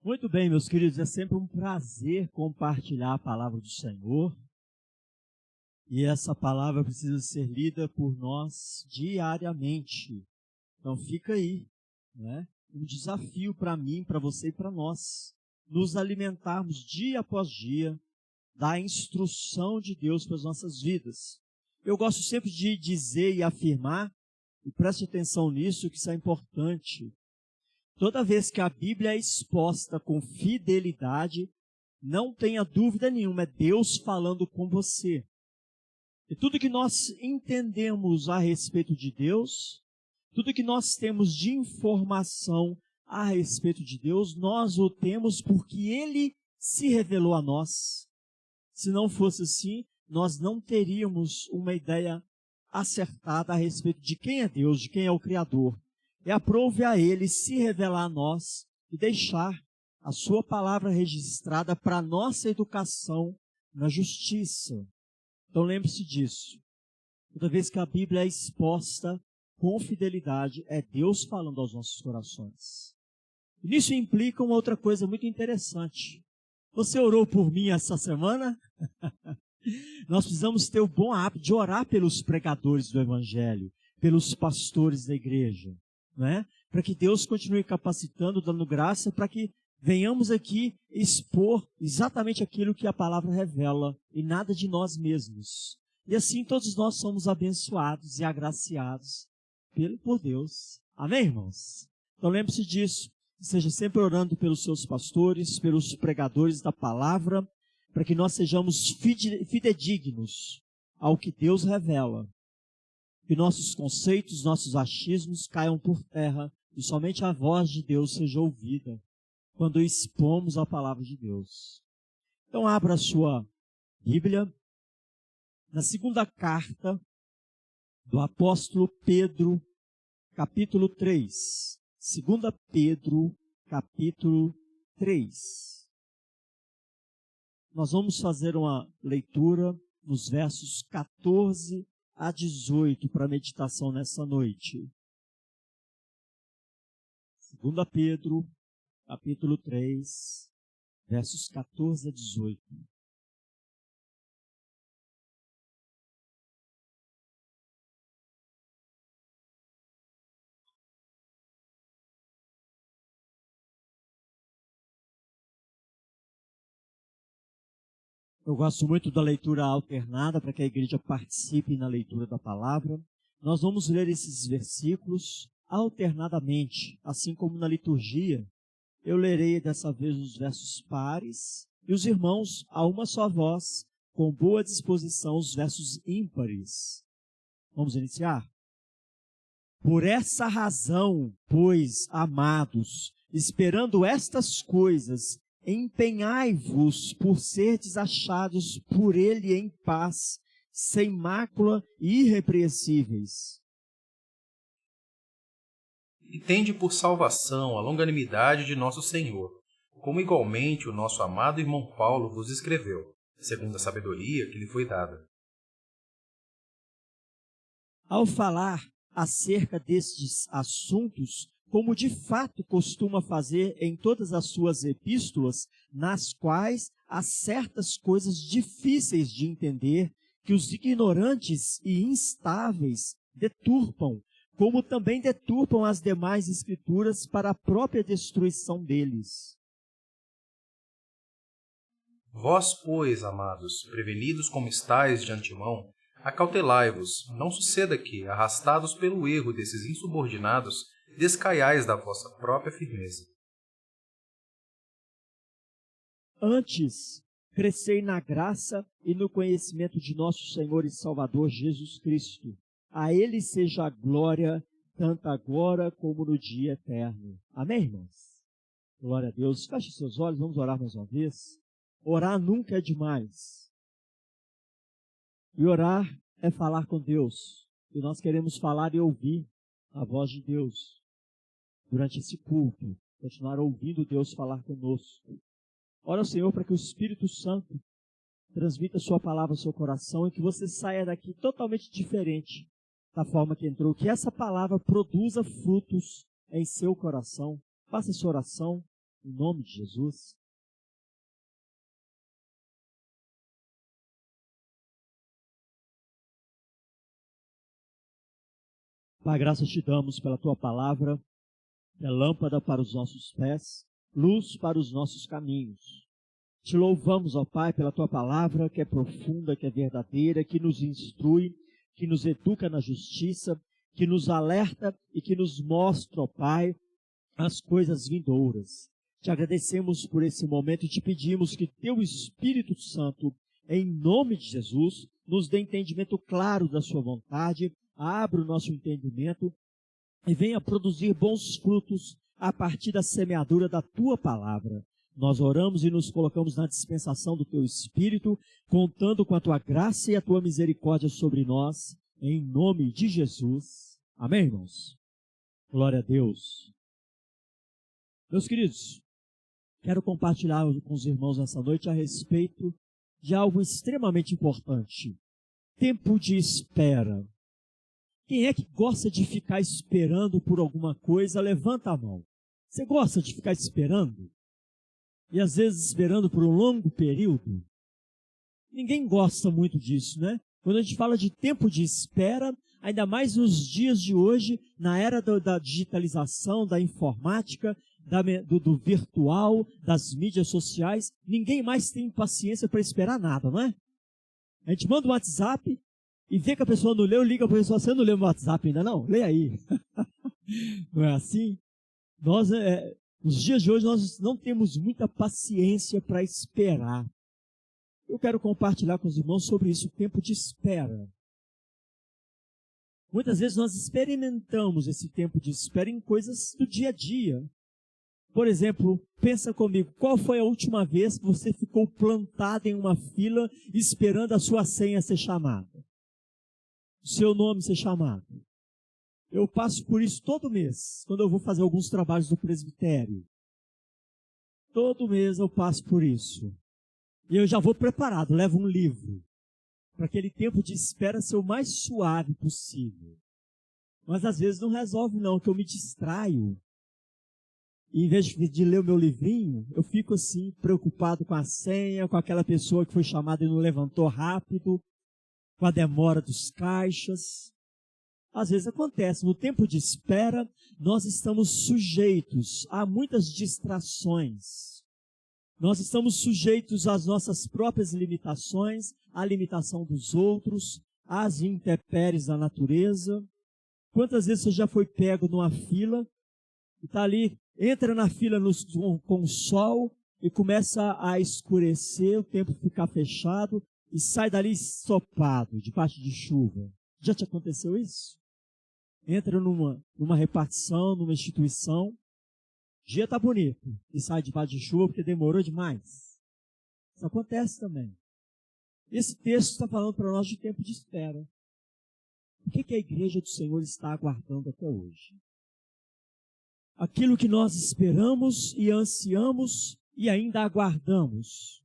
Muito bem, meus queridos, é sempre um prazer compartilhar a palavra do Senhor. E essa palavra precisa ser lida por nós diariamente. Então fica aí, né? Um desafio para mim, para você e para nós, nos alimentarmos dia após dia da instrução de Deus para as nossas vidas. Eu gosto sempre de dizer e afirmar, e preste atenção nisso, que isso é importante. Toda vez que a Bíblia é exposta com fidelidade, não tenha dúvida nenhuma, é Deus falando com você. E tudo que nós entendemos a respeito de Deus, tudo que nós temos de informação a respeito de Deus, nós o temos porque Ele se revelou a nós. Se não fosse assim, nós não teríamos uma ideia acertada a respeito de quem é Deus, de quem é o Criador. E aprove a Ele se revelar a nós e deixar a sua palavra registrada para a nossa educação na justiça. Então lembre-se disso. Toda vez que a Bíblia é exposta com fidelidade, é Deus falando aos nossos corações. E nisso implica uma outra coisa muito interessante. Você orou por mim essa semana? Nós precisamos ter o bom hábito de orar pelos pregadores do Evangelho, pelos pastores da igreja, né? Para que Deus continue capacitando, dando graça, para que venhamos aqui expor exatamente aquilo que a palavra revela, e nada de nós mesmos. E assim todos nós somos abençoados e agraciados por Deus. Amém, irmãos? Então lembre-se disso. Seja sempre orando pelos seus pastores, pelos pregadores da palavra, para que nós sejamos fidedignos ao que Deus revela. Que nossos conceitos, nossos achismos caiam por terra e somente a voz de Deus seja ouvida quando expomos a palavra de Deus. Então abra a sua Bíblia na segunda carta do apóstolo Pedro, capítulo 3. 2 Pedro, capítulo 3. Nós vamos fazer uma leitura nos versos 14 a 18 para meditação nessa noite. 2 Pedro, capítulo 3, versos 14 a 18. Eu gosto muito da leitura alternada, para que a igreja participe na leitura da palavra. Nós vamos ler esses versículos alternadamente, assim como na liturgia. Eu lerei dessa vez os versos pares, e os irmãos, a uma só voz, com boa disposição, os versos ímpares. Vamos iniciar? Por essa razão, pois, amados, esperando estas coisas, empenhai-vos por serdes achados por Ele em paz, sem mácula e irrepreensíveis. E tende por salvação a longanimidade de nosso Senhor, como igualmente o nosso amado irmão Paulo vos escreveu, segundo a sabedoria que lhe foi dada. Ao falar acerca destes assuntos, como de fato costuma fazer em todas as suas epístolas, nas quais há certas coisas difíceis de entender, que os ignorantes e instáveis deturpam, como também deturpam as demais escrituras para a própria destruição deles. Vós, pois, amados, prevenidos como estáis de antemão, acautelai-vos, não suceda que, arrastados pelo erro desses insubordinados, descaiais da vossa própria firmeza. Antes, crescei na graça e no conhecimento de nosso Senhor e Salvador Jesus Cristo. A Ele seja a glória, tanto agora como no dia eterno. Amém, irmãos? Glória a Deus. Feche seus olhos, vamos orar mais uma vez. Orar nunca é demais. E orar é falar com Deus. E nós queremos falar e ouvir a voz de Deus durante esse culto. Continuar ouvindo Deus falar conosco. Ora ao Senhor para que o Espírito Santo transmita sua palavra ao seu coração e que você saia daqui totalmente diferente da forma que entrou. Que essa palavra produza frutos em seu coração. Faça essa oração em nome de Jesus. Pai, graças te damos pela tua palavra, é lâmpada para os nossos pés, luz para os nossos caminhos. Te louvamos, ó Pai, pela tua palavra, que é profunda, que é verdadeira, que nos instrui, que nos educa na justiça, que nos alerta e que nos mostra, ó Pai, as coisas vindouras. Te agradecemos por esse momento e te pedimos que teu Espírito Santo, em nome de Jesus, nos dê entendimento claro da sua vontade, abra o nosso entendimento e venha produzir bons frutos a partir da semeadura da tua palavra. Nós oramos e nos colocamos na dispensação do teu Espírito, contando com a tua graça e a tua misericórdia sobre nós, em nome de Jesus. Amém, irmãos? Glória a Deus. Meus queridos, quero compartilhar com os irmãos nessa noite a respeito de algo extremamente importante. Tempo de espera. Quem é que gosta de ficar esperando por alguma coisa? Levanta a mão. Você gosta de ficar esperando? E às vezes esperando por um longo período? Ninguém gosta muito disso, né? Quando a gente fala de tempo de espera, ainda mais nos dias de hoje, na era da digitalização, da informática, do virtual, das mídias sociais, ninguém mais tem paciência para esperar nada, não é? A gente manda um WhatsApp e vê que a pessoa não leu, liga para a pessoa, você não leu o WhatsApp ainda não? Leia aí. Não é assim? Nos dias de hoje nós não temos muita paciência para esperar. Eu quero compartilhar com os irmãos sobre isso, o tempo de espera. Muitas vezes nós experimentamos esse tempo de espera em coisas do dia a dia. Por exemplo, pensa comigo, qual foi a última vez que você ficou plantado em uma fila esperando a sua senha ser chamada? O seu nome ser chamado? Eu passo por isso todo mês, quando eu vou fazer alguns trabalhos do presbitério. Todo mês eu passo por isso. E eu já vou preparado, levo um livro, para aquele tempo de espera ser o mais suave possível. Mas às vezes não resolve não, que eu me distraio. E em vez de ler o meu livrinho, eu fico assim, preocupado com a senha, com aquela pessoa que foi chamada e não levantou rápido, com a demora dos caixas. Às vezes acontece, no tempo de espera, nós estamos sujeitos a muitas distrações. Nós estamos sujeitos às nossas próprias limitações, à limitação dos outros, às intempéries da natureza. Quantas vezes você já foi pego numa fila, e está ali, entra na fila com o sol, e começa a escurecer, o tempo fica fechado, e sai dali ensopado, debaixo de chuva. Já te aconteceu isso? Entra numa repartição, numa instituição, o dia está bonito, e sai debaixo de chuva porque demorou demais. Isso acontece também. Esse texto está falando para nós de tempo de espera. O que a igreja do Senhor está aguardando até hoje? Aquilo que nós esperamos e ansiamos e ainda aguardamos.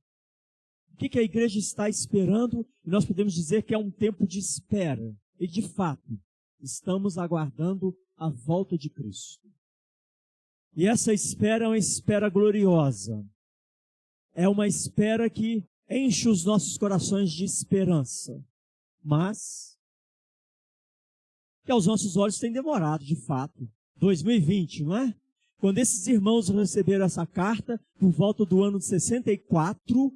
O que a igreja está esperando? E nós podemos dizer que é um tempo de espera. E de fato, estamos aguardando a volta de Cristo. E essa espera é uma espera gloriosa. É uma espera que enche os nossos corações de esperança. Mas, que aos nossos olhos tem demorado, de fato. 2020, não é? Quando esses irmãos receberam essa carta, por volta do ano de 64,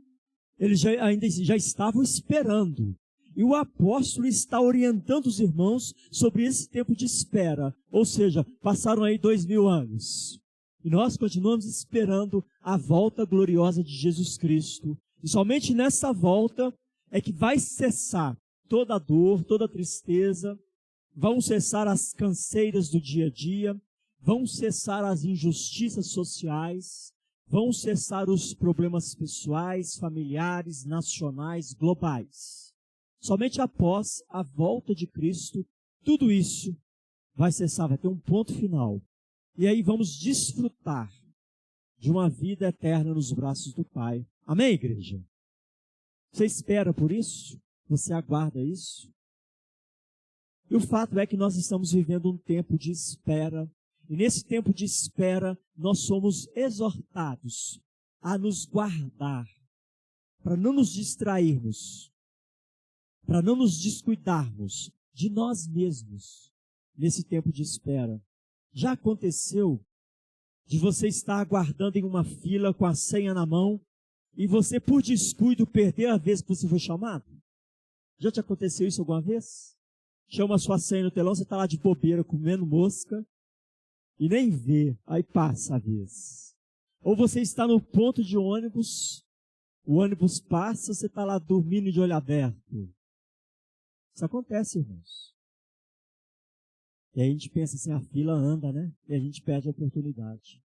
eles já estavam esperando. E o apóstolo está orientando os irmãos sobre esse tempo de espera. Ou seja, passaram aí 2000 anos. E nós continuamos esperando a volta gloriosa de Jesus Cristo. E somente nessa volta é que vai cessar toda a dor, toda a tristeza, vão cessar as canseiras do dia a dia, vão cessar as injustiças sociais, vão cessar os problemas pessoais, familiares, nacionais, globais. Somente após a volta de Cristo, tudo isso vai cessar, vai ter um ponto final. E aí vamos desfrutar de uma vida eterna nos braços do Pai. Amém, igreja? Você espera por isso? Você aguarda isso? E o fato é que nós estamos vivendo um tempo de espera. E nesse tempo de espera, nós somos exortados a nos guardar, para não nos distrairmos, para não nos descuidarmos de nós mesmos nesse tempo de espera. Já aconteceu de você estar aguardando em uma fila com a senha na mão e você, por descuido, perder a vez que você foi chamado? Já te aconteceu isso alguma vez? Chama a sua senha no telão, você está lá de bobeira, comendo mosca, e nem vê, aí passa a vez. Ou você está no ponto de ônibus, o ônibus passa, você está lá dormindo de olho aberto. Isso acontece, irmãos. E aí a gente pensa assim, a fila anda, né? E a gente perde a oportunidade.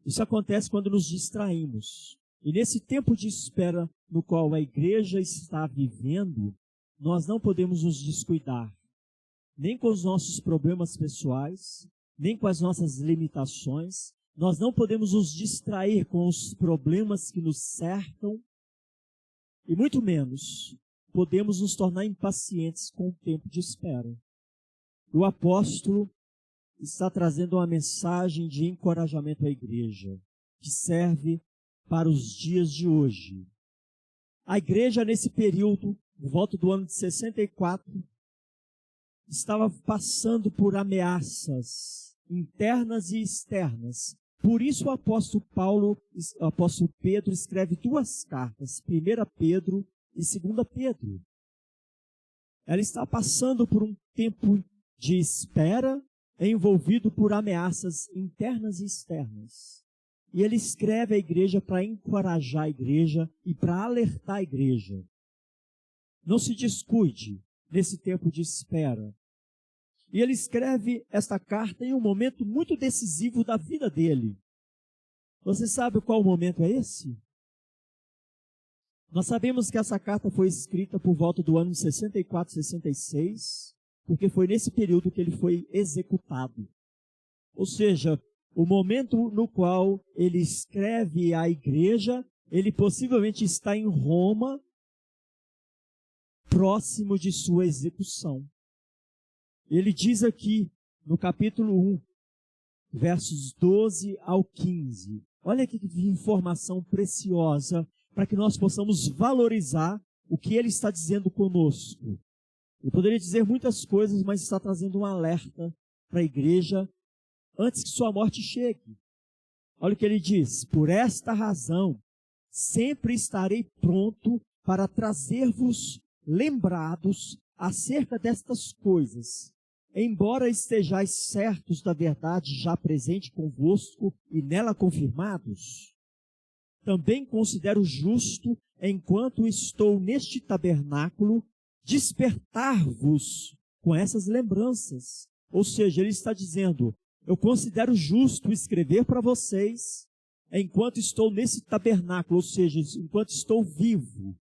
Isso acontece quando nos distraímos. E nesse tempo de espera no qual a igreja está vivendo, nós não podemos nos descuidar, nem com os nossos problemas pessoais, nem com as nossas limitações. Nós não podemos nos distrair com os problemas que nos cercam, e muito menos podemos nos tornar impacientes com o tempo de espera. O apóstolo está trazendo uma mensagem de encorajamento à igreja, que serve para os dias de hoje. A igreja, nesse período, por volta do ano de 64, estava passando por ameaças internas e externas. Por isso o apóstolo Pedro escreve duas cartas, 1 Pedro e 2 Pedro. Ela está passando por um tempo de espera, envolvido por ameaças internas e externas. E ele escreve à igreja para encorajar a igreja e para alertar a igreja. Não se descuide nesse tempo de espera. E ele escreve esta carta em um momento muito decisivo da vida dele. Você sabe qual momento é esse? Nós sabemos que essa carta foi escrita por volta do ano 64, 66, porque foi nesse período que ele foi executado. Ou seja, o momento no qual ele escreve à igreja, ele possivelmente está em Roma, próximo de sua execução. Ele diz aqui, no capítulo 1, versos 12 ao 15. Olha que informação preciosa para que nós possamos valorizar o que ele está dizendo conosco. Eu poderia dizer muitas coisas, mas está trazendo um alerta para a igreja antes que sua morte chegue. Olha o que ele diz: por esta razão, sempre estarei pronto para trazer-vos lembrados acerca destas coisas, embora estejais certos da verdade já presente convosco e nela confirmados. Também considero justo, enquanto estou neste tabernáculo, despertar-vos com essas lembranças. Ou seja, ele está dizendo, eu considero justo escrever para vocês enquanto estou nesse tabernáculo, ou seja, enquanto estou vivo.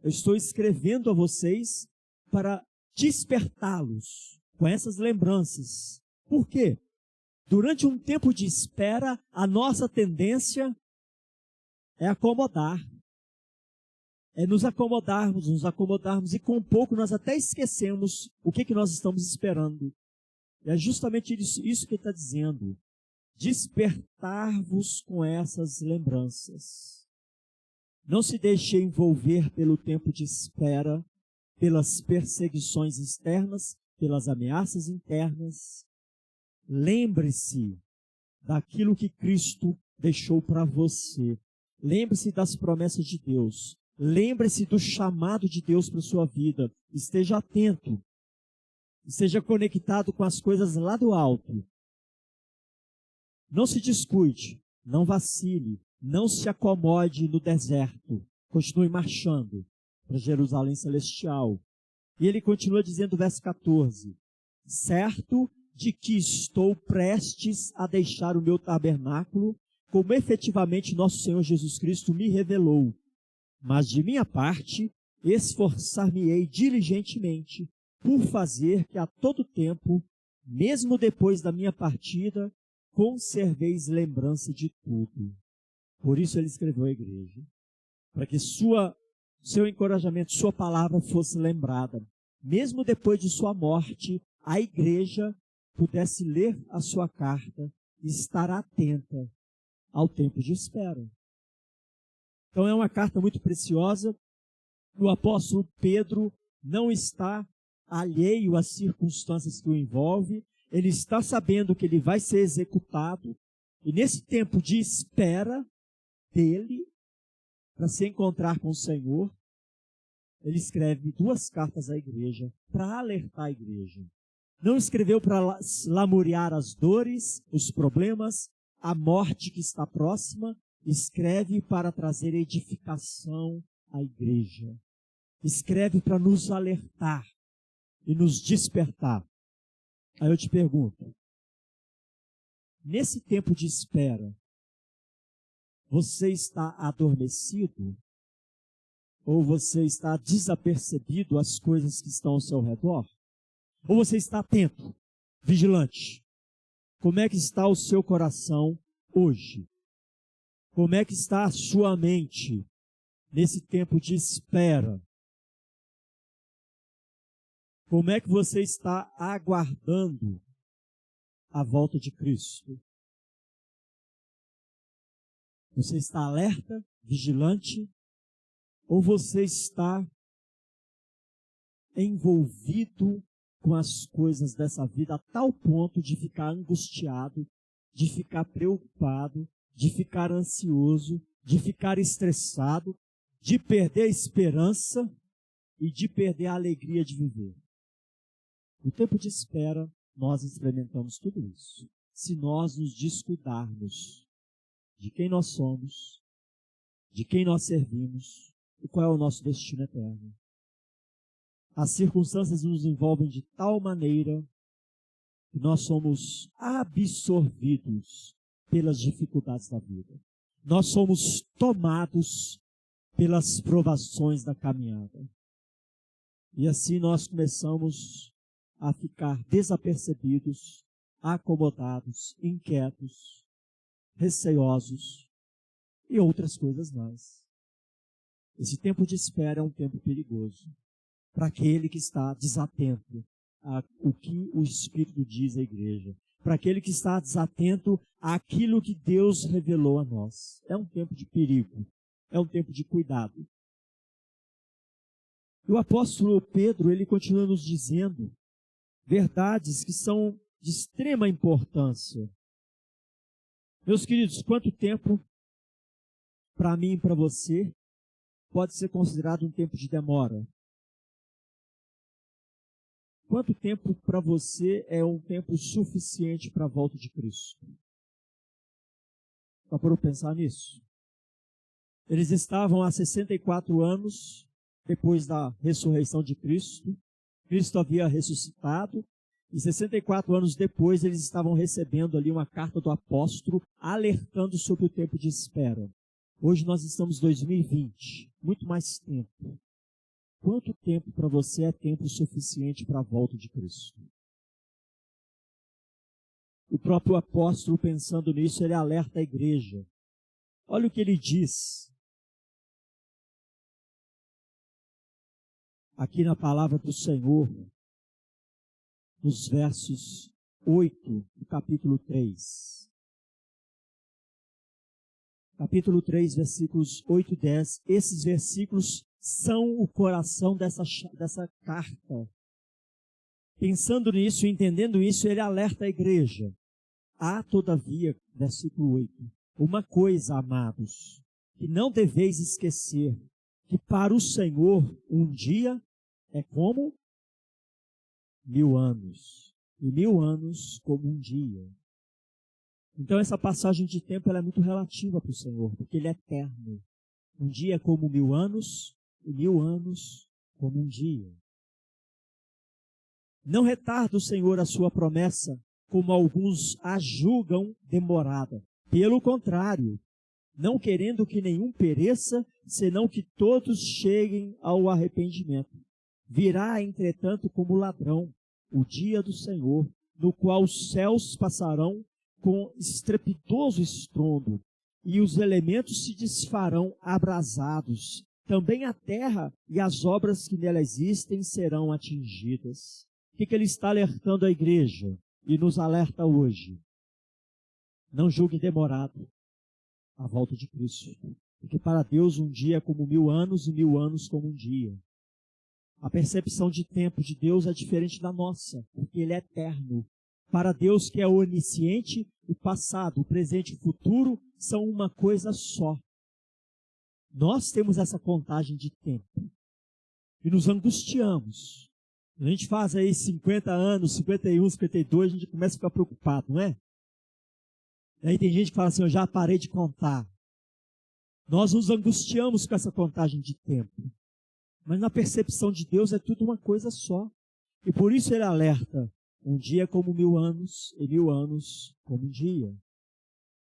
Eu estou escrevendo a vocês para despertá-los com essas lembranças. Por quê? Durante um tempo de espera, a nossa tendência é acomodar. É nos acomodarmos, e com pouco nós até esquecemos o que nós estamos esperando. E é justamente isso que ele está dizendo. Despertar-vos com essas lembranças. Não se deixe envolver pelo tempo de espera, pelas perseguições externas, pelas ameaças internas. Lembre-se daquilo que Cristo deixou para você. Lembre-se das promessas de Deus. Lembre-se do chamado de Deus para a sua vida. Esteja atento. Esteja conectado com as coisas lá do alto. Não se descuide. Não vacile. Não se acomode no deserto. Continue marchando para Jerusalém Celestial. E ele continua dizendo, verso 14. Certo de que estou prestes a deixar o meu tabernáculo, como efetivamente nosso Senhor Jesus Cristo me revelou. Mas de minha parte, esforçar-me-ei diligentemente por fazer que a todo tempo, mesmo depois da minha partida, conserveis lembrança de tudo. Por isso ele escreveu à igreja, para que seu encorajamento, sua palavra fosse lembrada. Mesmo depois de sua morte, a igreja pudesse ler a sua carta estar atenta ao tempo de espera. Então é uma carta muito preciosa. O apóstolo Pedro não está alheio às circunstâncias que o envolvem. Ele está sabendo que ele vai ser executado. E nesse tempo de espera dele, para se encontrar com o Senhor, ele escreve 2 cartas à igreja para alertar a igreja. Não escreveu para lamuriar as dores, os problemas, a morte que está próxima. Escreve para trazer edificação à igreja. Escreve para nos alertar e nos despertar. Aí eu te pergunto, nesse tempo de espera, você está adormecido? Ou você está desapercebido às coisas que estão ao seu redor? Ou você está atento, vigilante? Como é que está o seu coração hoje? Como é que está a sua mente nesse tempo de espera? Como é que você está aguardando a volta de Cristo? Você está alerta, vigilante? Ou você está envolvido com as coisas dessa vida a tal ponto de ficar angustiado, de ficar preocupado, de ficar ansioso, de ficar estressado, de perder a esperança e de perder a alegria de viver? No tempo de espera, nós experimentamos tudo isso. Se nós nos descuidarmos de quem nós somos, de quem nós servimos e qual é o nosso destino eterno. As circunstâncias nos envolvem de tal maneira que nós somos absorvidos pelas dificuldades da vida. Nós somos tomados pelas provações da caminhada. E assim nós começamos a ficar desapercebidos, acomodados, inquietos, receosos e outras coisas mais. Esse tempo de espera é um tempo perigoso para aquele que está desatento ao que o Espírito diz à igreja, para aquele que está desatento àquilo que Deus revelou a nós. É um tempo de perigo, é um tempo de cuidado. E o apóstolo Pedro, ele continua nos dizendo verdades que são de extrema importância. Meus queridos, quanto tempo para mim e para você pode ser considerado um tempo de demora? Quanto tempo para você é um tempo suficiente para a volta de Cristo? Já parou para pensar nisso? Eles estavam há 64 anos depois da ressurreição de Cristo. Cristo havia ressuscitado, e 64 anos depois eles estavam recebendo ali uma carta do apóstolo alertando sobre o tempo de espera. Hoje nós estamos em 2020, muito mais tempo. Quanto tempo para você é tempo suficiente para a volta de Cristo? O próprio apóstolo, pensando nisso, ele alerta a igreja. Olha o que ele diz aqui na palavra do Senhor, nos versos 8 do capítulo 3. Capítulo 3, versículos 8 e 10. Esses versículos são o coração dessa carta. Pensando nisso, entendendo isso, ele alerta a igreja. Há, todavia, versículo 8, uma coisa, amados, que não deveis esquecer, que para o Senhor um dia é como 1000 anos, e 1000 anos como um dia. Então essa passagem de tempo ela é muito relativa para o Senhor, porque Ele é eterno. Um dia é como 1000 anos, e 1000 anos como um dia. Não retarda o Senhor a sua promessa, como alguns a julgam demorada. Pelo contrário, não querendo que nenhum pereça, senão que todos cheguem ao arrependimento. Virá, entretanto, como ladrão, o dia do Senhor, no qual os céus passarão com estrepitoso estrondo, e os elementos se desfarão abrasados. Também a terra e as obras que nela existem serão atingidas. O que ele está alertando a igreja e nos alerta hoje? Não julgue demorado a volta de Cristo. Porque para Deus um dia é como 1000 anos e 1000 anos como um dia. A percepção de tempo de Deus é diferente da nossa, porque Ele é eterno. Para Deus, que é onisciente, o passado, o presente e o futuro são uma coisa só. Nós temos essa contagem de tempo e nos angustiamos. A gente faz aí 50 anos, 51, 52, a gente começa a ficar preocupado, não é? E aí tem gente que fala assim, eu já parei de contar. Nós nos angustiamos com essa contagem de tempo. Mas na percepção de Deus é tudo uma coisa só. E por isso Ele alerta, um dia é como 1000 anos, e 1000 anos como um dia.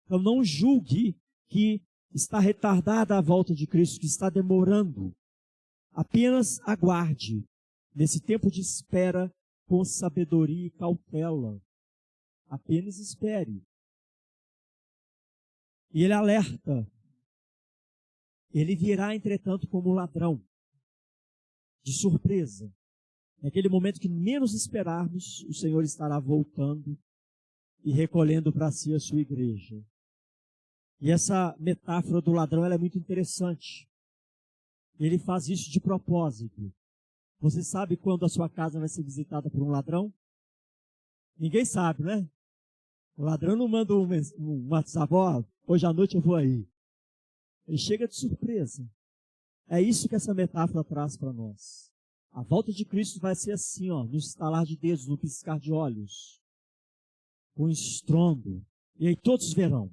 Então não julgue que está retardada a volta de Cristo, que está demorando. Apenas aguarde, nesse tempo de espera, com sabedoria e cautela. Apenas espere. E Ele alerta. Ele virá, entretanto, como ladrão, de surpresa. Naquele momento que menos esperarmos, o Senhor estará voltando e recolhendo para si a sua igreja. E essa metáfora do ladrão ela é muito interessante. Ele faz isso de propósito. Você sabe quando a sua casa vai ser visitada por um ladrão? Ninguém sabe, né? O ladrão não manda um WhatsApp, ó, hoje à noite eu vou aí. Ele chega de surpresa. É isso que essa metáfora traz para nós. A volta de Cristo vai ser assim, ó, no estalar de dedos, no piscar de olhos. Com estrondo. E aí todos verão.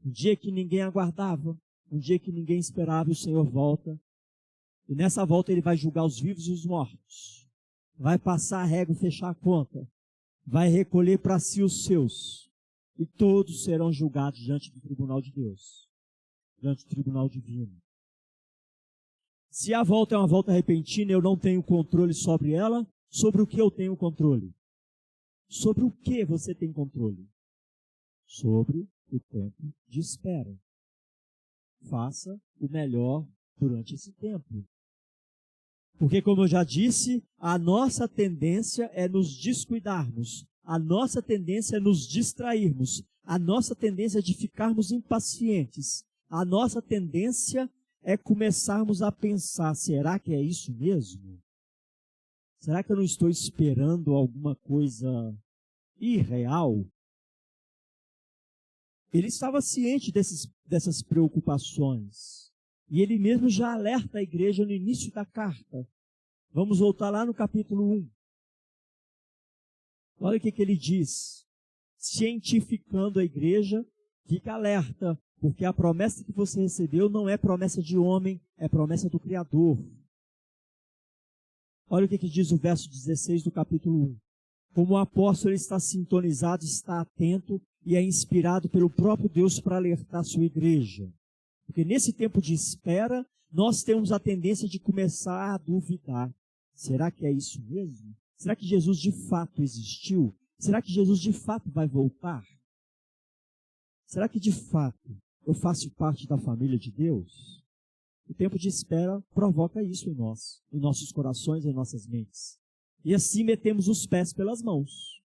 Um dia que ninguém aguardava, um dia que ninguém esperava, o Senhor volta. E nessa volta Ele vai julgar os vivos e os mortos. Vai passar a régua e fechar a conta. Vai recolher para si os seus. E todos serão julgados diante do tribunal de Deus. Diante do tribunal divino. Se a volta é uma volta repentina, eu não tenho controle sobre ela, sobre o que eu tenho controle? Sobre o que você tem controle? Sobre o tempo de espera. Faça o melhor durante esse tempo. Porque, como eu já disse, a nossa tendência é nos descuidarmos. A nossa tendência é nos distrairmos. A nossa tendência é de ficarmos impacientes. A nossa tendência é começarmos a pensar, será que é isso mesmo? Será que eu não estou esperando alguma coisa irreal? Ele estava ciente dessas preocupações. E ele mesmo já alerta a igreja no início da carta. Vamos voltar lá no capítulo 1. Olha o que ele diz. Cientificando a igreja, fica alerta. Porque a promessa que você recebeu não é promessa de homem, é promessa do Criador. Olha o que diz o verso 16 do capítulo 1. Como o apóstolo está sintonizado, está atento e é inspirado pelo próprio Deus para alertar a sua igreja. Porque nesse tempo de espera, nós temos a tendência de começar a duvidar. Será que é isso mesmo? Será que Jesus de fato existiu? Será que Jesus de fato vai voltar? Será que de fato eu faço parte da família de Deus? O tempo de espera provoca isso em nós, em nossos corações, em nossas mentes. E assim metemos os pés pelas mãos.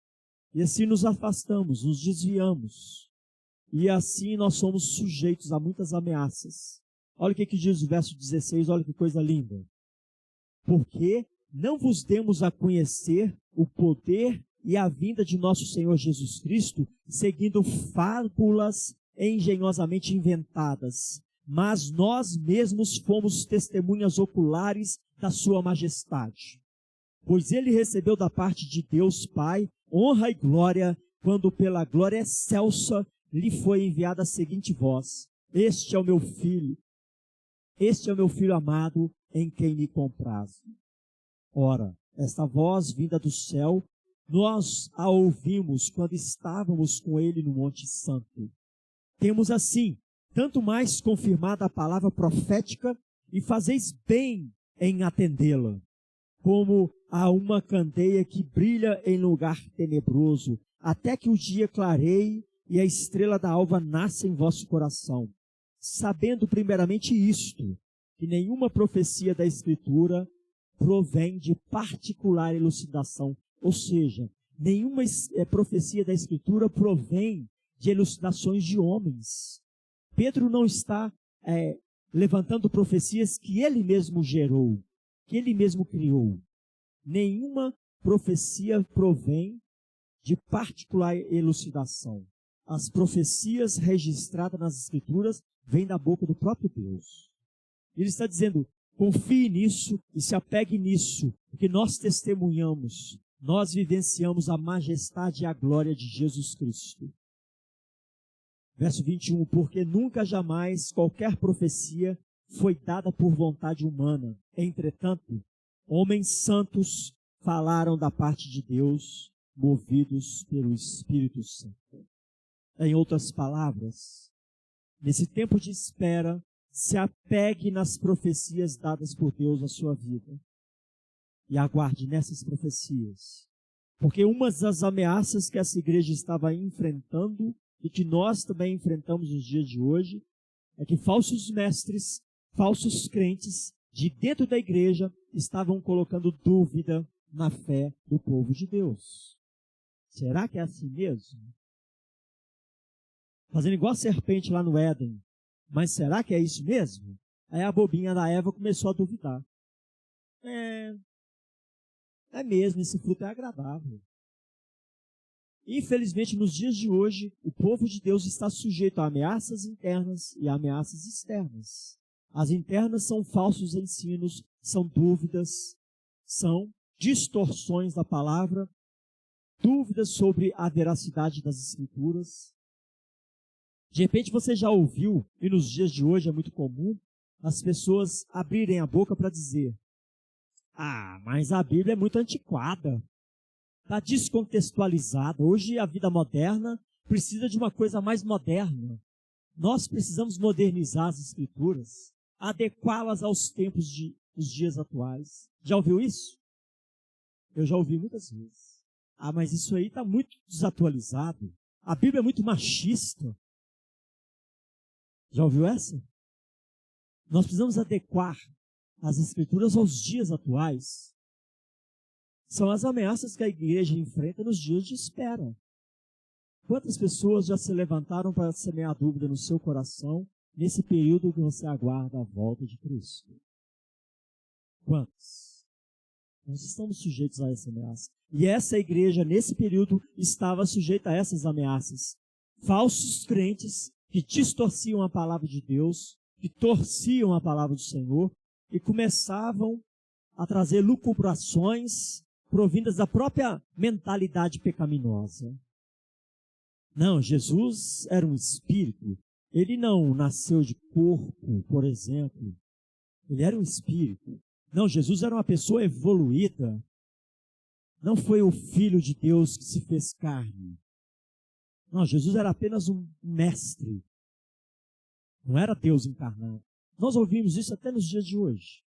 E assim nos afastamos, nos desviamos. E assim nós somos sujeitos a muitas ameaças. Olha o que diz o verso 16, olha que coisa linda. Porque não vos demos a conhecer o poder e a vinda de nosso Senhor Jesus Cristo, seguindo fábulas engenhosamente inventadas, mas nós mesmos fomos testemunhas oculares da sua majestade. Pois ele recebeu da parte de Deus Pai honra e glória, quando pela glória excelsa lhe foi enviada a seguinte voz: Este é o meu filho amado, em quem me comprazo. Ora, esta voz vinda do céu, nós a ouvimos quando estávamos com ele no Monte Santo. Temos assim, tanto mais confirmada a palavra profética, e fazeis bem em atendê-la, como a uma candeia que brilha em lugar tenebroso, até que o dia clareie e a estrela da alva nasça em vosso coração. Sabendo primeiramente isto, que nenhuma profecia da Escritura provém de particular elucidação, ou seja, nenhuma profecia da Escritura provém de elucidações de homens. Pedro não está levantando profecias que ele mesmo gerou, que ele mesmo criou. Nenhuma profecia provém de particular elucidação. As profecias registradas nas Escrituras vêm da boca do próprio Deus. Ele está dizendo, confie nisso e se apegue nisso, porque nós testemunhamos, nós vivenciamos a majestade e a glória de Jesus Cristo. Verso 21, porque nunca jamais qualquer profecia foi dada por vontade humana. Entretanto, homens santos falaram da parte de Deus, movidos pelo Espírito Santo. Em outras palavras, nesse tempo de espera, se apegue nas profecias dadas por Deus à sua vida. E aguarde nessas profecias. Porque uma das ameaças que essa igreja estava enfrentando, e que nós também enfrentamos nos dias de hoje, é que falsos mestres, falsos crentes, de dentro da igreja, estavam colocando dúvida na fé do povo de Deus. Será que é assim mesmo? Fazendo igual a serpente lá no Éden. Mas será que é isso mesmo? Aí a bobinha da Eva começou a duvidar. É mesmo, esse fruto é agradável. Infelizmente, nos dias de hoje, o povo de Deus está sujeito a ameaças internas e a ameaças externas. As internas são falsos ensinos, são dúvidas, são distorções da palavra, dúvidas sobre a veracidade das Escrituras. De repente você já ouviu, e nos dias de hoje é muito comum, as pessoas abrirem a boca para dizer, mas a Bíblia é muito antiquada, está descontextualizada. Hoje a vida moderna precisa de uma coisa mais moderna. Nós precisamos modernizar as Escrituras, adequá-las aos tempos dos dias atuais. Já ouviu isso? Eu já ouvi muitas vezes. Mas isso aí está muito desatualizado. A Bíblia é muito machista. Já ouviu essa? Nós precisamos adequar as Escrituras aos dias atuais. São as ameaças que a igreja enfrenta nos dias de espera. Quantas pessoas já se levantaram para semear dúvida no seu coração nesse período que você aguarda a volta de Cristo? Quantos? Nós estamos sujeitos a essa ameaça. E essa igreja, nesse período, estava sujeita a essas ameaças. Falsos crentes que distorciam a palavra de Deus, que torciam a palavra do Senhor e começavam a trazer lucubrações provindas da própria mentalidade pecaminosa. Não, Jesus era um espírito. Ele não nasceu de corpo, por exemplo. Ele era um espírito. Não, Jesus era uma pessoa evoluída. Não foi o Filho de Deus que se fez carne. Não, Jesus era apenas um mestre. Não era Deus encarnado. Nós ouvimos isso até nos dias de hoje.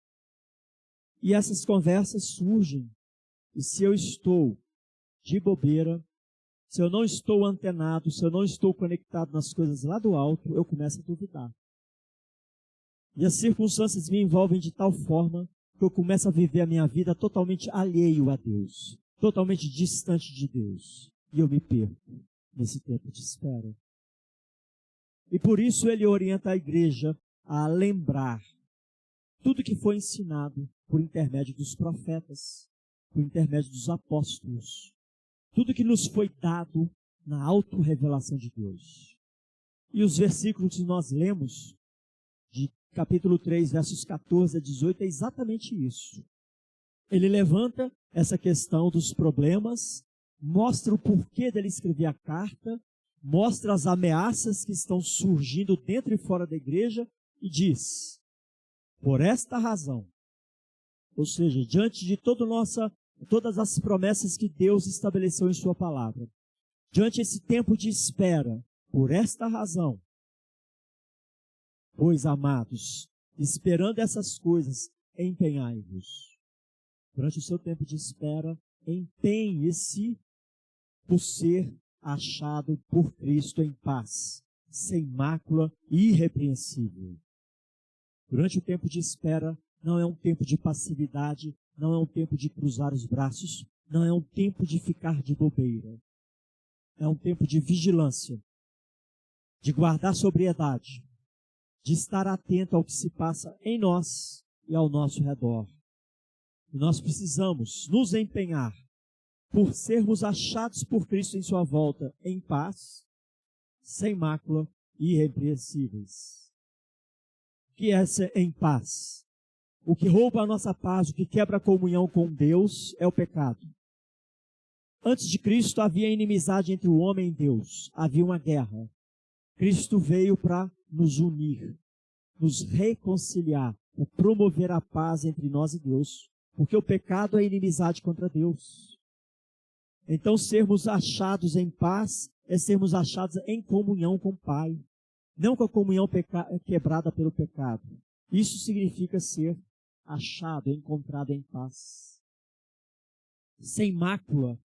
E essas conversas surgem. E se eu estou de bobeira, se eu não estou antenado, se eu não estou conectado nas coisas lá do alto, eu começo a duvidar. E as circunstâncias me envolvem de tal forma que eu começo a viver a minha vida totalmente alheio a Deus, totalmente distante de Deus. E eu me perco nesse tempo de espera. E por isso ele orienta a igreja a lembrar tudo que foi ensinado por intermédio dos profetas, por intermédio dos apóstolos. Tudo que nos foi dado na autorrevelação de Deus. E os versículos que nós lemos, de capítulo 3, versos 14 a 18, é exatamente isso. Ele levanta essa questão dos problemas, mostra o porquê dele escrever a carta, mostra as ameaças que estão surgindo dentro e fora da igreja e diz, por esta razão, ou seja, diante de todas as promessas que Deus estabeleceu em sua palavra, diante desse tempo de espera, por esta razão, pois, amados, esperando essas coisas, empenhai-vos. Durante o seu tempo de espera, empenhe-se por ser achado por Cristo em paz, sem mácula e irrepreensível. Durante o tempo de espera, não é um tempo de passividade, não é um tempo de cruzar os braços, não é um tempo de ficar de bobeira. É um tempo de vigilância. de guardar sobriedade, de estar atento ao que se passa em nós e ao nosso redor. E nós precisamos nos empenhar por sermos achados por Cristo em sua volta em paz, sem mácula e irrepreensíveis. O que é ser em paz? O que rouba a nossa paz, o que quebra a comunhão com Deus é o pecado. Antes de Cristo havia inimizade entre o homem e Deus, havia uma guerra. Cristo veio para nos unir, nos reconciliar, para promover a paz entre nós e Deus, porque o pecado é inimizade contra Deus. Então, sermos achados em paz é sermos achados em comunhão com o Pai, não com a comunhão quebrada pelo pecado. Isso significa ser achado, encontrado em paz. Sem mácula,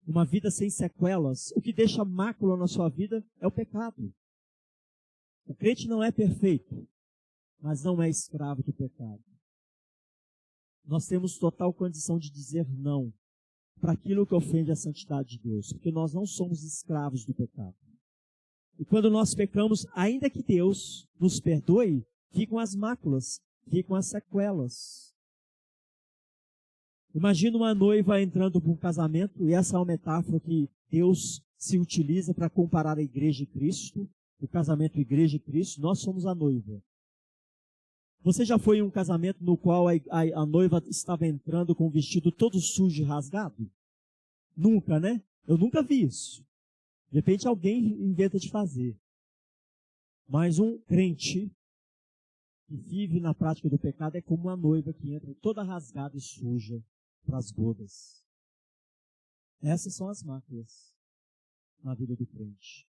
uma vida sem sequelas. O que deixa mácula na sua vida é o pecado. O crente não é perfeito, mas não é escravo do pecado. Nós temos total condição de dizer não para aquilo que ofende a santidade de Deus, porque nós não somos escravos do pecado. E quando nós pecamos, ainda que Deus nos perdoe, ficam as máculas, ficam as sequelas. Imagina uma noiva entrando para um casamento, e essa é uma metáfora que Deus se utiliza para comparar a igreja e Cristo, o casamento igreja e Cristo. Nós somos a noiva. Você já foi em um casamento no qual a noiva estava entrando com o vestido todo sujo e rasgado? Nunca, né? Eu nunca vi isso. De repente alguém inventa de fazer. Mas um crente que vive na prática do pecado é como uma noiva que entra toda rasgada e suja para as bodas. Essas são as máculas na vida do crente.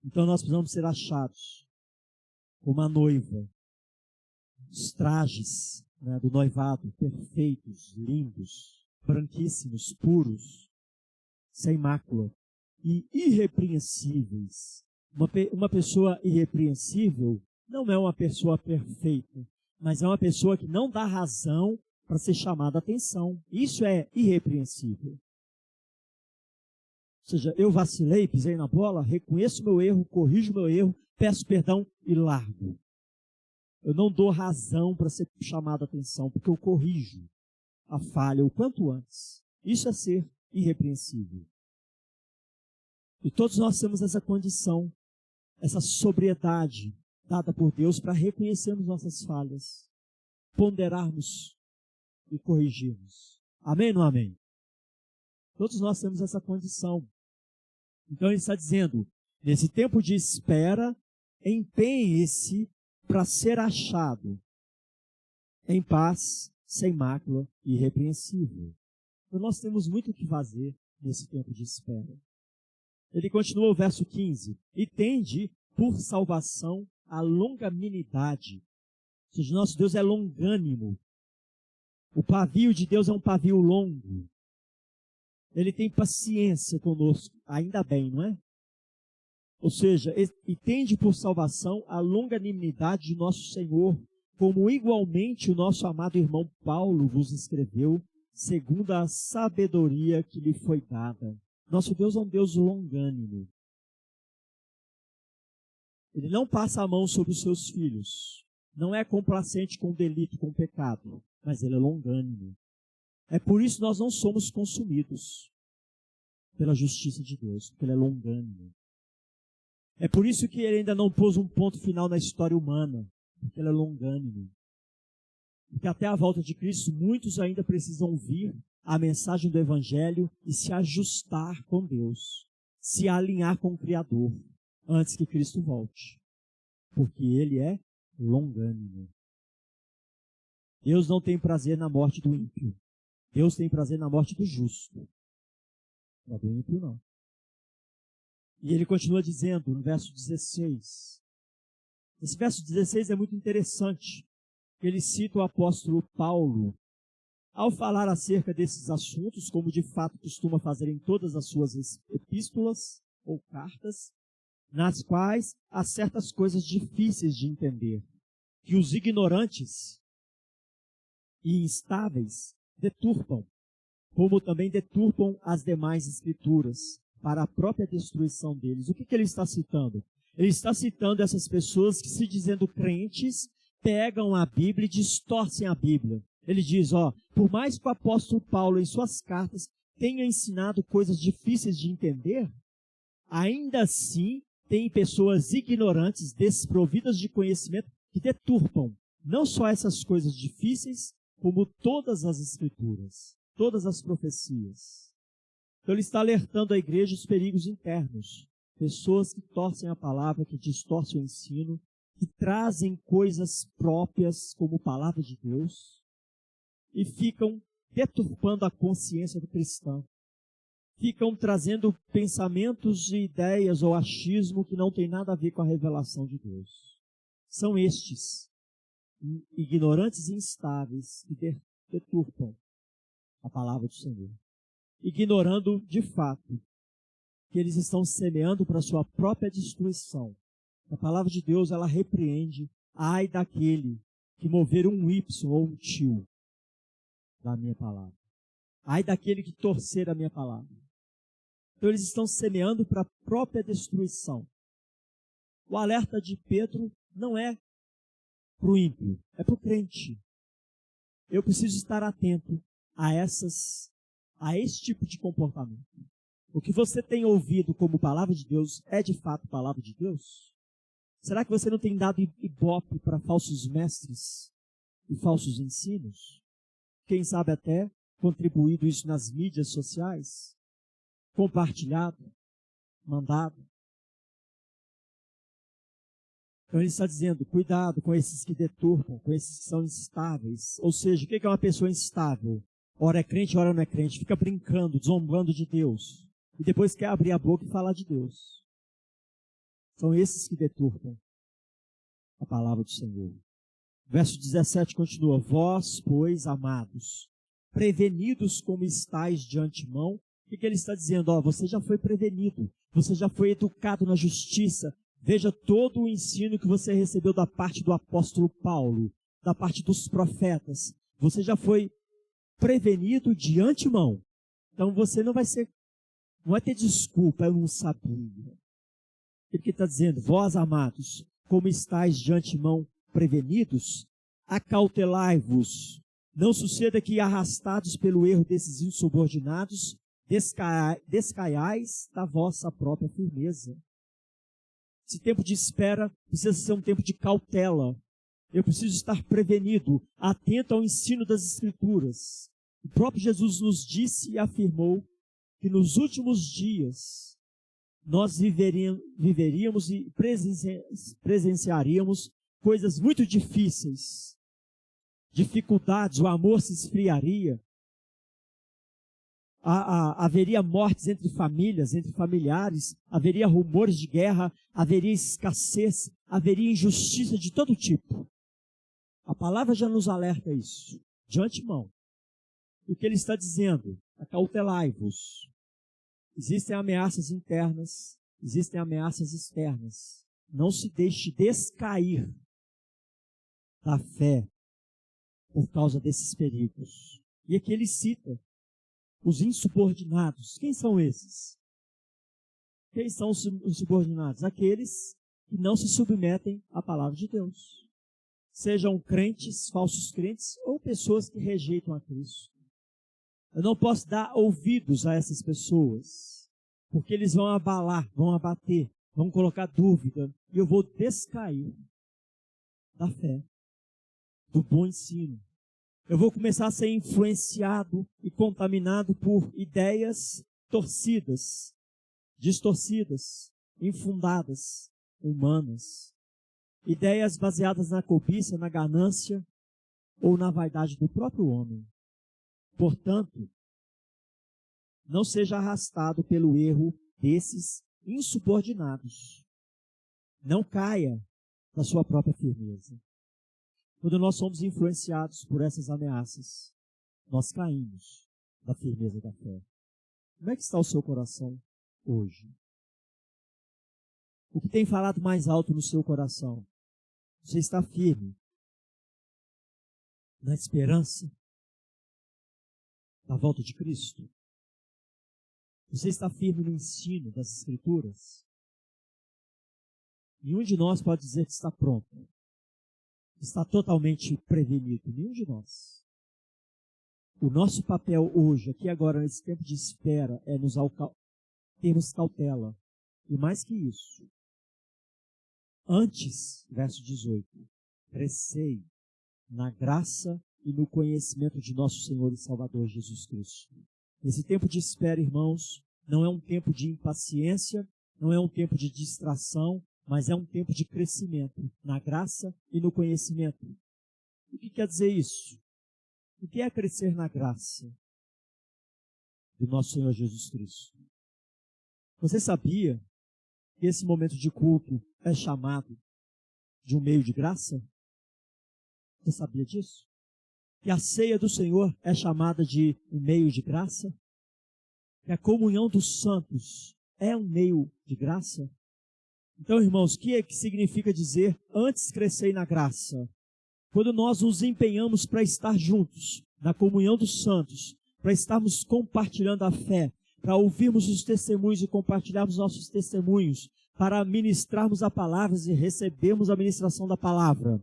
Então nós precisamos ser achados como a noiva, os trajes, né, do noivado, perfeitos, lindos, branquíssimos, puros, sem mácula e irrepreensíveis. Uma pessoa irrepreensível não é uma pessoa perfeita, mas é uma pessoa que não dá razão para ser chamada a atenção. Isso é irrepreensível. Ou seja, eu vacilei, pisei na bola, reconheço meu erro, corrijo meu erro, peço perdão e largo. Eu não dou razão para ser chamado a atenção, porque eu corrijo a falha o quanto antes. Isso é ser irrepreensível. E todos nós temos essa condição, essa sobriedade dada por Deus para reconhecermos nossas falhas, ponderarmos e corrigirmos. Amém ou não amém? Todos nós temos essa condição. Então ele está dizendo, nesse tempo de espera, empenhe-se para ser achado em paz, sem mácula e irrepreensível. Então nós temos muito o que fazer nesse tempo de espera. Ele continua o verso 15. E tende por salvação a longanimidade. Ou seja, nosso Deus é longânimo. O pavio de Deus é um pavio longo. Ele tem paciência conosco, ainda bem, não é? Ou seja, e tende por salvação a longanimidade de nosso Senhor, como igualmente o nosso amado irmão Paulo vos escreveu, segundo a sabedoria que lhe foi dada. Nosso Deus é um Deus longânimo. Ele não passa a mão sobre os seus filhos. Não é complacente com o delito, com o pecado, mas ele é longânimo. É por isso que nós não somos consumidos pela justiça de Deus, porque ele é longânimo. É por isso que ele ainda não pôs um ponto final na história humana, porque ele é longânimo. Porque até a volta de Cristo, muitos ainda precisam ouvir a mensagem do Evangelho e se ajustar com Deus, se alinhar com o Criador, antes que Cristo volte. Porque ele é longânimo. Deus não tem prazer na morte do ímpio. Deus tem prazer na morte do justo. Não do ímpio, não. E ele continua dizendo no verso 16. Esse verso 16 é muito interessante. Ele cita o apóstolo Paulo ao falar acerca desses assuntos, como de fato costuma fazer em todas as suas epístolas ou cartas, nas quais há certas coisas difíceis de entender, que os ignorantes e instáveis deturpam, como também deturpam as demais escrituras, para a própria destruição deles. O que ele está citando? Ele está citando essas pessoas que, se dizendo crentes, pegam a Bíblia e distorcem a Bíblia. Ele diz, por mais que o apóstolo Paulo, em suas cartas, tenha ensinado coisas difíceis de entender, ainda assim tem pessoas ignorantes, desprovidas de conhecimento, que deturpam não só essas coisas difíceis, como todas as escrituras, todas as profecias. Então ele está alertando a igreja os perigos internos. Pessoas que torcem a palavra, que distorcem o ensino, que trazem coisas próprias como palavra de Deus e ficam deturpando a consciência do cristão. Ficam trazendo pensamentos e ideias ou achismo que não tem nada a ver com a revelação de Deus. São estes, ignorantes e instáveis, que deturpam a palavra do Senhor, ignorando de fato que eles estão semeando para a sua própria destruição. A palavra de Deus, ela repreende, ai daquele que mover um Y ou um tio da minha palavra. Ai daquele que torcer a minha palavra. Então eles estão semeando para a própria destruição. O alerta de Pedro não é para o ímpio, é para o crente. Eu preciso estar atento a esse tipo de comportamento. O que você tem ouvido como palavra de Deus é de fato palavra de Deus? Será que você não tem dado ibope para falsos mestres e falsos ensinos? Quem sabe até contribuído isso nas mídias sociais? Compartilhado? Mandado? Então ele está dizendo, cuidado com esses que deturpam, com esses que são instáveis. Ou seja, o que é uma pessoa instável? Ora é crente, ora não é crente. Fica brincando, zombando de Deus. E depois quer abrir a boca e falar de Deus. São esses que deturpam a palavra do Senhor. Verso 17 continua, vós, pois, amados, prevenidos como estáis de antemão. O que ele está dizendo? Você já foi prevenido, você já foi educado na justiça. Veja todo o ensino que você recebeu da parte do apóstolo Paulo, da parte dos profetas. Você já foi prevenido de antemão. Então você não vai ter desculpa, eu não sabia. Ele que está dizendo, vós amados, como estáis de antemão prevenidos, acautelai-vos. Não suceda que, arrastados pelo erro desses insubordinados, descaiais da vossa própria firmeza. Esse tempo de espera precisa ser um tempo de cautela. Eu preciso estar prevenido, atento ao ensino das Escrituras. O próprio Jesus nos disse e afirmou que nos últimos dias nós viveríamos e presenciaríamos coisas muito difíceis, dificuldades, o amor se esfriaria, haveria mortes entre famílias, entre familiares, haveria rumores de guerra, haveria escassez, haveria injustiça de todo tipo. A palavra já nos alerta isso, de antemão. O que ele está dizendo? Acautelai-vos. Existem ameaças internas, existem ameaças externas. Não se deixe descair da fé por causa desses perigos. E aqui ele cita os insubordinados. Quem são esses? Quem são os insubordinados? Aqueles que não se submetem à palavra de Deus. Sejam crentes, falsos crentes, ou pessoas que rejeitam a Cristo. Eu não posso dar ouvidos a essas pessoas, porque eles vão abalar, vão abater, vão colocar dúvida, e eu vou descair da fé, do bom ensino. Eu vou começar a ser influenciado e contaminado por ideias torcidas, distorcidas, infundadas, humanas. Ideias baseadas na cobiça, na ganância ou na vaidade do próprio homem. Portanto, não seja arrastado pelo erro desses insubordinados. Não caia da sua própria firmeza. Quando nós somos influenciados por essas ameaças, nós caímos da firmeza da fé. Como é que está o seu coração hoje? O que tem falado mais alto no seu coração? Você está firme na esperança da volta de Cristo? Você está firme no ensino das Escrituras? Nenhum de nós pode dizer que está pronto. Está totalmente prevenido. Nenhum de nós. O nosso papel hoje, aqui agora, nesse tempo de espera, é termos cautela. E mais que isso. Antes, verso 18, crescei na graça e no conhecimento de nosso Senhor e Salvador Jesus Cristo. Esse tempo de espera, irmãos, não é um tempo de impaciência, não é um tempo de distração, mas é um tempo de crescimento na graça e no conhecimento. O que quer dizer isso? O que é crescer na graça do nosso Senhor Jesus Cristo? Você sabia que esse momento de culto é chamado de um meio de graça? Você sabia disso? Que a ceia do Senhor é chamada de um meio de graça? Que a comunhão dos santos é um meio de graça? Então, irmãos, o que é que significa dizer antes crescei na graça? Quando nós nos empenhamos para estar juntos, na comunhão dos santos, para estarmos compartilhando a fé, para ouvirmos os testemunhos e compartilharmos nossos testemunhos, para ministrarmos a palavra e recebermos a ministração da palavra,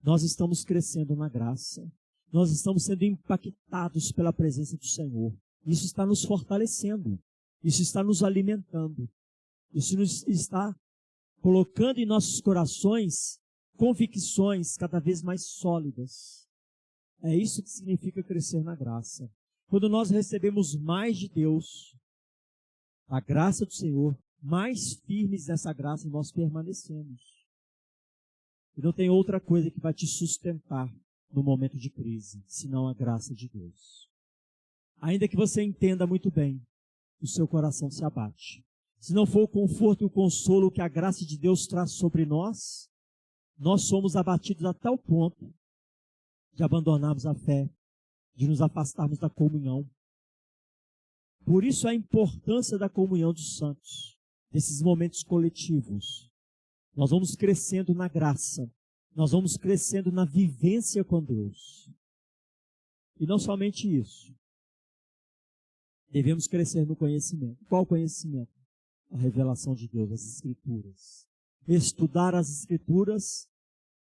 nós estamos crescendo na graça. Nós estamos sendo impactados pela presença do Senhor. Isso está nos fortalecendo. Isso está nos alimentando. Isso nos está colocando em nossos corações convicções cada vez mais sólidas. É isso que significa crescer na graça. Quando nós recebemos mais de Deus, a graça do Senhor, mais firmes nessa graça nós permanecemos. E não tem outra coisa que vai te sustentar no momento de crise, senão a graça de Deus. Ainda que você entenda muito bem, o seu coração se abate. Se não for o conforto e o consolo que a graça de Deus traz sobre nós, nós somos abatidos a tal ponto de abandonarmos a fé, de nos afastarmos da comunhão. Por isso a importância da comunhão dos santos, desses momentos coletivos. Nós vamos crescendo na graça, nós vamos crescendo na vivência com Deus. E não somente isso. Devemos crescer no conhecimento. Qual conhecimento? A revelação de Deus, as Escrituras. Estudar as Escrituras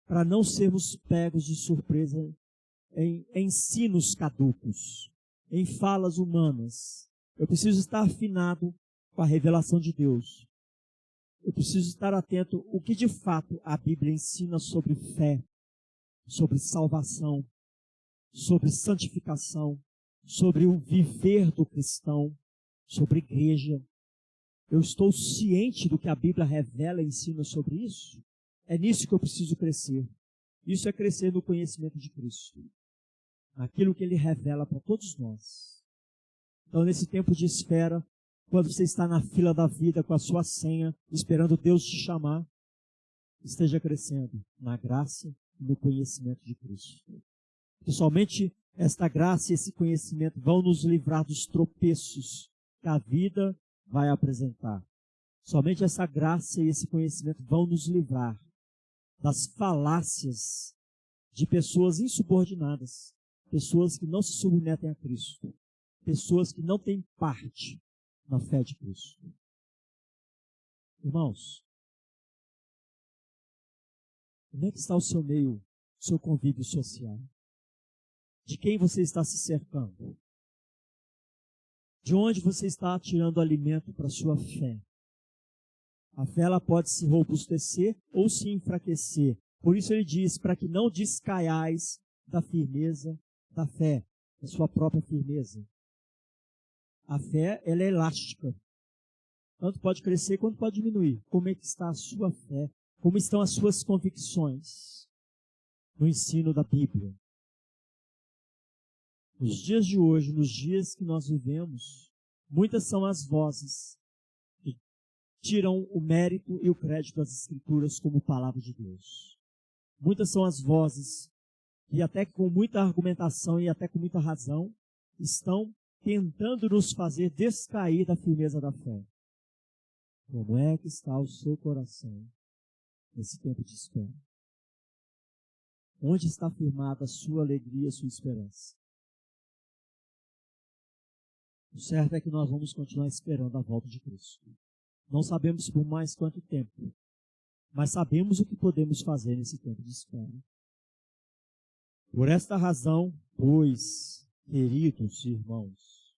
para não sermos pegos de surpresa em ensinos caducos, em falas humanas. Eu preciso estar afinado com a revelação de Deus. Eu preciso estar atento ao que de fato a Bíblia ensina sobre fé, sobre salvação, sobre santificação, sobre o viver do cristão, sobre igreja. Eu estou ciente do que a Bíblia revela e ensina sobre isso? É nisso que eu preciso crescer. Isso é crescer no conhecimento de Cristo, naquilo que Ele revela para todos nós. Então, nesse tempo de espera, quando você está na fila da vida com a sua senha, esperando Deus te chamar, esteja crescendo na graça e no conhecimento de Cristo. E somente esta graça e esse conhecimento vão nos livrar dos tropeços que a vida vai apresentar. Somente essa graça e esse conhecimento vão nos livrar das falácias de pessoas insubordinadas, pessoas que não se submetem a Cristo, pessoas que não têm parte na fé de Cristo. Irmãos, como é que está o seu meio, o seu convívio social? De quem você está se cercando? De onde você está tirando alimento para a sua fé? A fé ela pode se robustecer ou se enfraquecer. Por isso ele diz, para que não descaiais da firmeza da fé, da sua própria firmeza. A fé, ela é elástica. Tanto pode crescer quanto pode diminuir. Como é que está a sua fé? Como estão as suas convicções no ensino da Bíblia? Nos dias de hoje, nos dias que nós vivemos, muitas são as vozes que tiram o mérito e o crédito das Escrituras como palavra de Deus. Muitas são as vozes que até com muita argumentação e até com muita razão estão tentando nos fazer descair da firmeza da fé. Como é que está o seu coração nesse tempo de espera? Onde está firmada a sua alegria, a sua esperança? O certo é que nós vamos continuar esperando a volta de Cristo. Não sabemos por mais quanto tempo, mas sabemos o que podemos fazer nesse tempo de espera. Por esta razão, pois, queridos irmãos,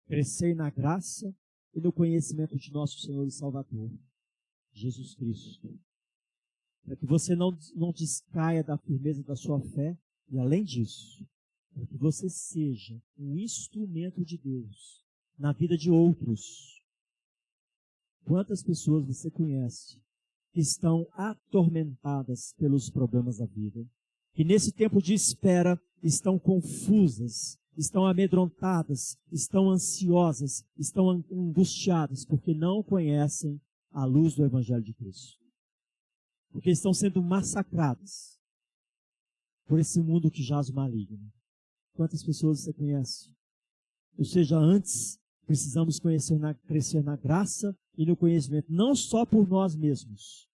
crescei na graça e no conhecimento de nosso Senhor e Salvador, Jesus Cristo, para que você não descaia da firmeza da sua fé, e além disso, para que você seja um instrumento de Deus na vida de outros. Quantas pessoas você conhece que estão atormentadas pelos problemas da vida, que nesse tempo de espera estão confusas, estão amedrontadas, estão ansiosas, estão angustiadas, porque não conhecem a luz do Evangelho de Cristo. Porque estão sendo massacradas por esse mundo que jaz maligno. Quantas pessoas você conhece? Ou seja, antes precisamos crescer na graça e no conhecimento, não só por nós mesmos,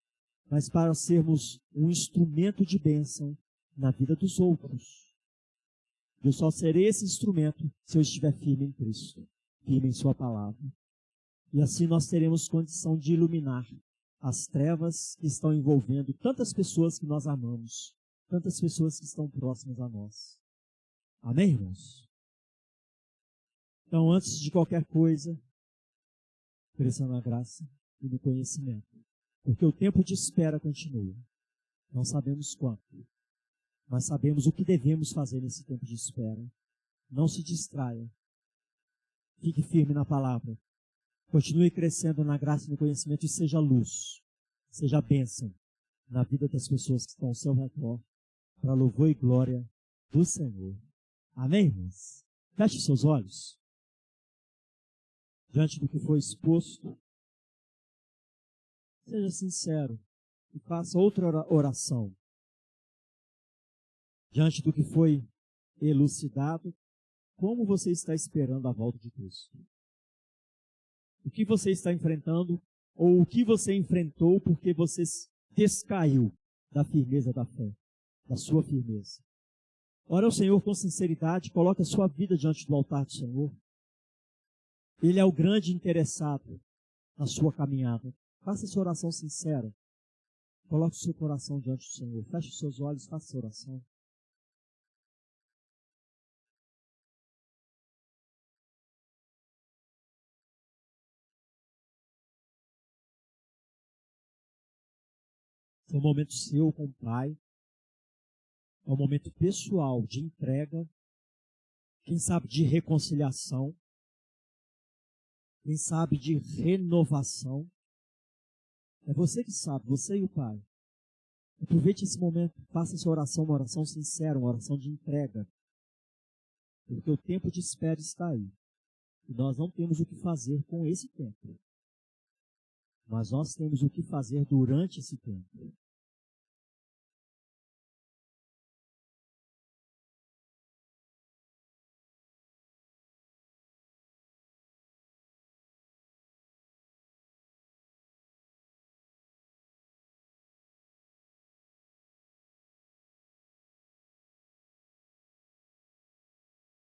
mas para sermos um instrumento de bênção na vida dos outros. Eu só serei esse instrumento se eu estiver firme em Cristo, firme em sua palavra. E assim nós teremos condição de iluminar as trevas que estão envolvendo tantas pessoas que nós amamos, tantas pessoas que estão próximas a nós. Amém, irmãos? Então, antes de qualquer coisa, cresça na graça e no conhecimento. Porque o tempo de espera continua. Não sabemos quanto, mas sabemos o que devemos fazer nesse tempo de espera. Não se distraia. Fique firme na palavra. Continue crescendo na graça e no conhecimento e seja luz, seja bênção na vida das pessoas que estão ao seu redor, para louvor e glória do Senhor. Amém, irmãos? Feche seus olhos. Diante do que foi exposto, seja sincero e faça outra oração. Diante do que foi elucidado, como você está esperando a volta de Cristo? O que você está enfrentando, ou o que você enfrentou porque você descaiu da firmeza da fé, da sua firmeza. Ora ao Senhor com sinceridade, coloque a sua vida diante do altar do Senhor. Ele é o grande interessado na sua caminhada. Faça essa oração sincera. Coloque o seu coração diante do Senhor. Feche os seus olhos, faça essa oração. É um momento seu com o Pai. É um momento pessoal de entrega. Quem sabe de reconciliação. Quem sabe de renovação. É você que sabe, você e o Pai. Aproveite esse momento, faça essa oração, uma oração sincera, uma oração de entrega. Porque o tempo de espera está aí. E nós não temos o que fazer com esse tempo. Mas nós temos o que fazer durante esse tempo.